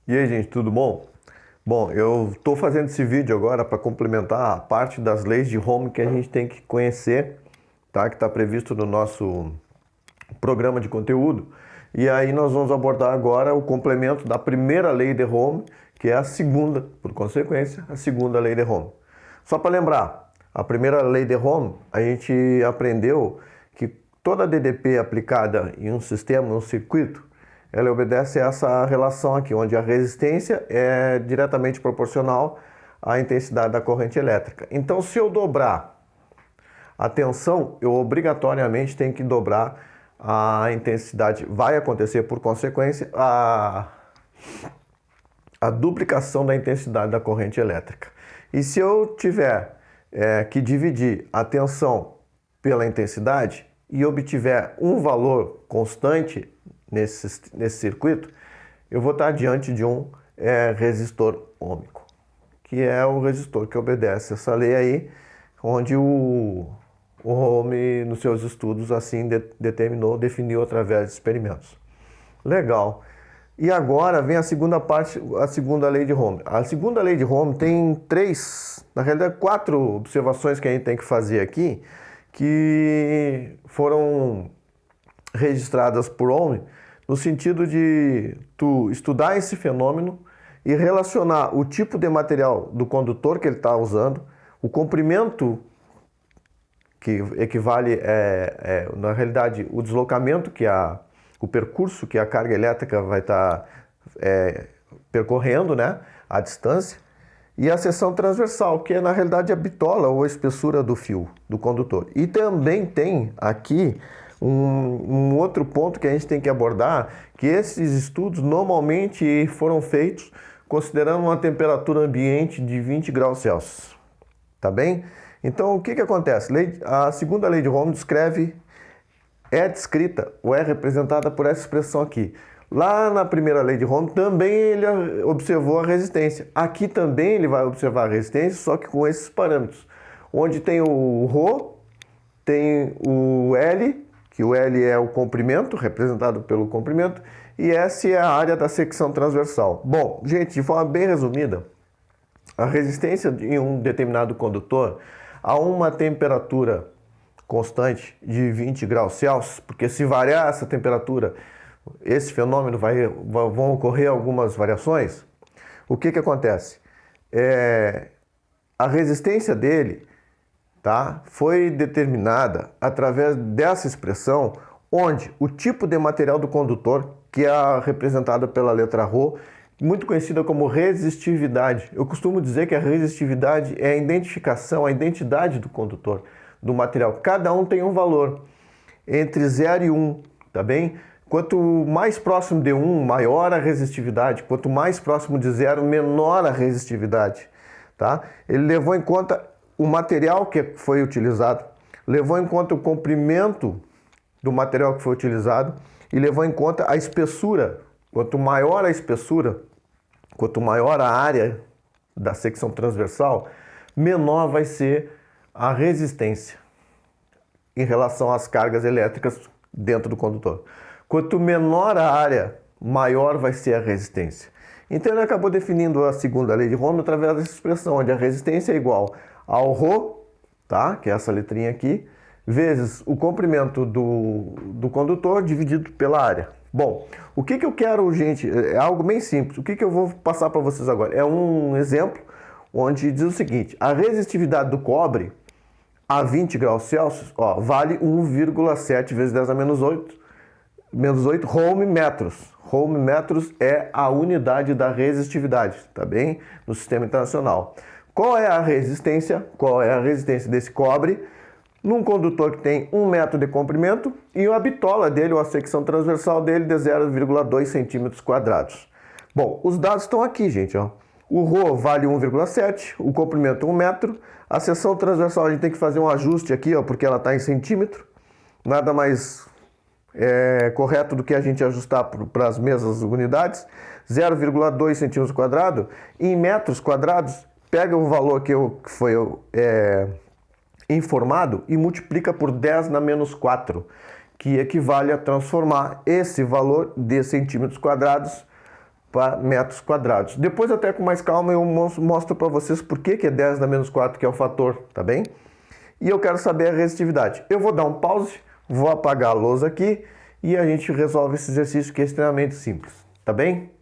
E aí, gente, tudo bom? Bom, eu estou fazendo esse vídeo agora para complementar a parte das leis de Ohm que a gente tem que conhecer, tá? Que está previsto no nosso programa de conteúdo. E aí nós vamos abordar agora o complemento da primeira lei de Ohm, que é a segunda, por consequência, a segunda lei de Ohm. Só para lembrar, a primeira lei de Ohm, a gente aprendeu que toda DDP aplicada em um sistema, um circuito, ela obedece a essa relação aqui, onde a resistência é diretamente proporcional à intensidade da corrente elétrica. Então, se eu dobrar a tensão, eu obrigatoriamente tenho que dobrar a intensidade. Vai acontecer, por consequência, a duplicação da intensidade da corrente elétrica. E se eu tiver que dividir a tensão pela intensidade e obtiver um valor constante nesse circuito, eu vou estar diante de um resistor ôhmico, que é o resistor que obedece essa lei aí, onde o Ohm, nos seus estudos, assim definiu através de experimentos. Legal. E agora vem a segunda parte, a segunda lei de Ohm. A segunda lei de Ohm tem na realidade, 4 observações que a gente tem que fazer aqui, que foram registradas por Ohm, no sentido de tu estudar esse fenômeno e relacionar o tipo de material do condutor que ele está usando, o comprimento que equivale, na realidade, o deslocamento o percurso que a carga elétrica vai estar percorrendo, né, a distância, e a seção transversal, que é na realidade a bitola ou a espessura do fio do condutor. E também tem aqui um outro ponto que a gente tem que abordar, que esses estudos normalmente foram feitos considerando uma temperatura ambiente de 20 graus Celsius, tá bem? Então, o que acontece? A segunda lei de Ohm é descrita ou é representada por essa expressão aqui. Lá na primeira lei de Ohm também ele observou a resistência. Aqui também ele vai observar a resistência, só que com esses parâmetros. Onde tem o Rho, tem o L, que o L é o comprimento, representado pelo comprimento, e S é a área da secção transversal. Bom, gente, de forma bem resumida, a resistência em um determinado condutor a uma temperatura constante de 20 graus Celsius, porque se variar essa temperatura, esse fenômeno vão ocorrer algumas variações. O que acontece? A resistência dele, tá, foi determinada através dessa expressão, onde o tipo de material do condutor, que é representado pela letra Rho, muito conhecida como resistividade. Eu costumo dizer que a resistividade é a identificação, a identidade do condutor, do material. Cada um tem um valor entre 0 e 1, tá bem? Quanto mais próximo de 1, maior a resistividade. Quanto mais próximo de 0, menor a resistividade, tá? Ele levou em conta o material que foi utilizado, levou em conta o comprimento do material que foi utilizado e levou em conta a espessura. Quanto maior a espessura, quanto maior a área da secção transversal, menor vai ser a resistência em relação às cargas elétricas dentro do condutor. Quanto menor a área, maior vai ser a resistência. Então ele acabou definindo a segunda lei de Ohm através dessa expressão, onde a resistência é igual ao Rho, tá? Que é essa letrinha aqui, vezes o comprimento do condutor dividido pela área. Bom, o que eu quero, gente, é algo bem simples. O que eu vou passar para vocês agora? É um exemplo onde diz o seguinte: a resistividade do cobre a 20 graus Celsius, ó, vale 1,7 vezes 10 a menos 8 Ohm metros. Ohm metros é a unidade da resistividade, tá bem? No sistema internacional. Qual é a resistência? Qual é a resistência desse cobre num condutor que tem 1 metro de comprimento e a bitola dele, ou a secção transversal dele, de 0,2 centímetros quadrados? Bom, os dados estão aqui, gente, ó. O Rho vale 1,7, o comprimento 1 metro, a seção transversal a gente tem que fazer um ajuste aqui, ó, porque ela está em centímetro, nada mais correto do que a gente ajustar para as mesmas unidades, 0,2 centímetros quadrados, em metros quadrados, pega o valor que foi informado e multiplica por 10 na menos 4, que equivale a transformar esse valor de centímetros quadrados para metros quadrados. Depois, até com mais calma, eu mostro para vocês por que é 10 na menos 4 que é o fator, tá bem? E eu quero saber a resistividade. Eu vou dar um pause, vou apagar a lousa aqui e a gente resolve esse exercício que é extremamente simples, tá bem?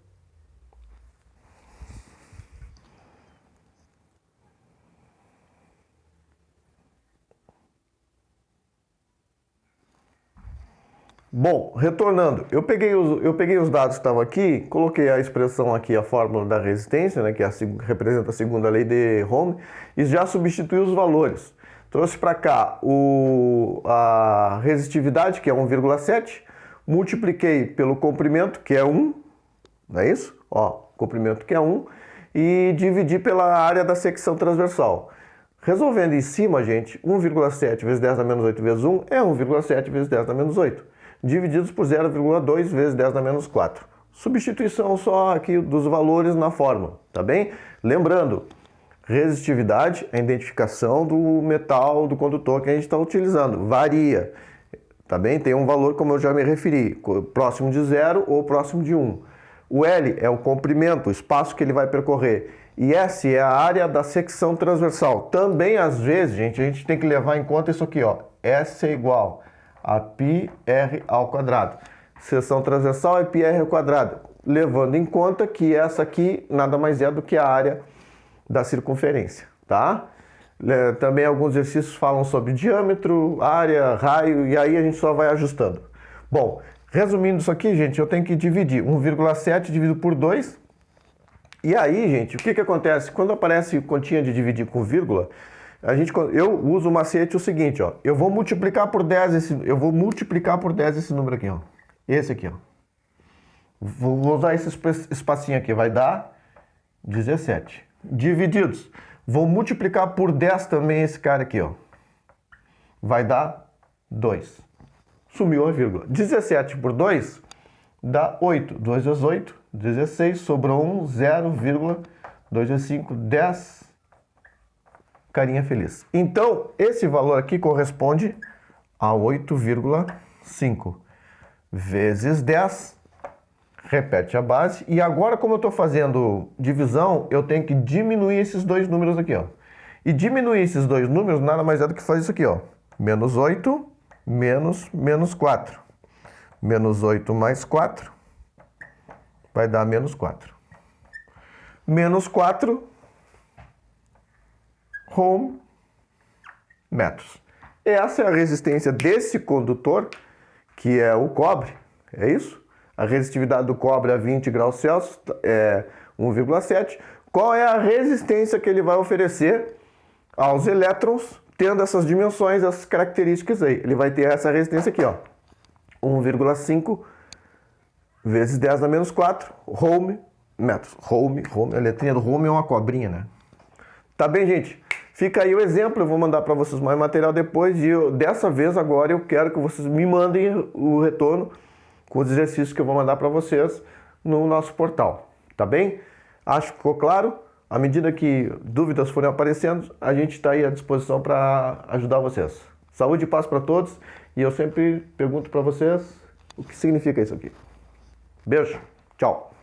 Bom, retornando, eu peguei os dados que estavam aqui, coloquei a expressão aqui, a fórmula da resistência, né, que representa a segunda lei de Ohm, e já substituí os valores. Trouxe para cá a resistividade, que é 1,7, multipliquei pelo comprimento, que é 1, não é isso? Ó, comprimento que é 1, e dividi pela área da secção transversal. Resolvendo em cima, gente, 1,7 vezes 10 na menos 8 vezes 1 é 1,7 vezes 10 na menos 8. Divididos por 0,2 vezes 10 na menos 4. Substituição só aqui dos valores na fórmula, tá bem? Lembrando, resistividade é a identificação do metal do condutor que a gente está utilizando. Varia, tá bem? Tem um valor, como eu já me referi, próximo de 0 ou próximo de 1. O L é o comprimento, o espaço que ele vai percorrer. E S é a área da secção transversal. Também, às vezes, gente, a gente tem que levar em conta isso aqui, ó. S é igual a πr ao quadrado. Seção transversal é πr ao quadrado, levando em conta que essa aqui nada mais é do que a área da circunferência, tá? Também alguns exercícios falam sobre diâmetro, área, raio, e aí a gente só vai ajustando. Bom, resumindo isso aqui, gente, eu tenho que dividir 1,7 dividido por 2. E aí, gente, o que acontece? Quando aparece continha de dividir com vírgula, eu uso o macete o seguinte, ó. Eu vou multiplicar por 10 esse número aqui, ó. Esse aqui, ó. Vou usar esse espacinho aqui, vai dar 17. Divididos. Vou multiplicar por 10 também esse cara aqui, ó. Vai dar 2. Sumiu a vírgula. 17 por 2 dá 8. 2 vezes 8, 16. Sobrou 1, 0,2 vezes 5, 10. Carinha feliz. Então, esse valor aqui corresponde a 8,5 vezes 10. Repete a base. E agora, como eu estou fazendo divisão, eu tenho que diminuir esses dois números aqui, ó. E diminuir esses dois números nada mais é do que fazer isso aqui, ó. Menos 8 menos 4. Menos 8 mais 4 vai dar menos 4. Menos 4 Ohm metros. Essa é a resistência desse condutor, que é o cobre, é isso? A resistividade do cobre a 20 graus Celsius é 1,7. Qual é a resistência que ele vai oferecer aos elétrons, tendo essas dimensões, essas características aí? Ele vai ter essa resistência aqui, ó. 1,5 vezes 10 na menos 4, Ohm metros. Ohm, a letrinha do Ohm é uma cobrinha, né? Tá bem, gente? Fica aí o exemplo, eu vou mandar para vocês mais material depois e dessa vez agora eu quero que vocês me mandem o retorno com os exercícios que eu vou mandar para vocês no nosso portal, tá bem? Acho que ficou claro. À medida que dúvidas forem aparecendo, a gente está aí à disposição para ajudar vocês. Saúde e paz para todos e eu sempre pergunto para vocês o que significa isso aqui. Beijo, tchau!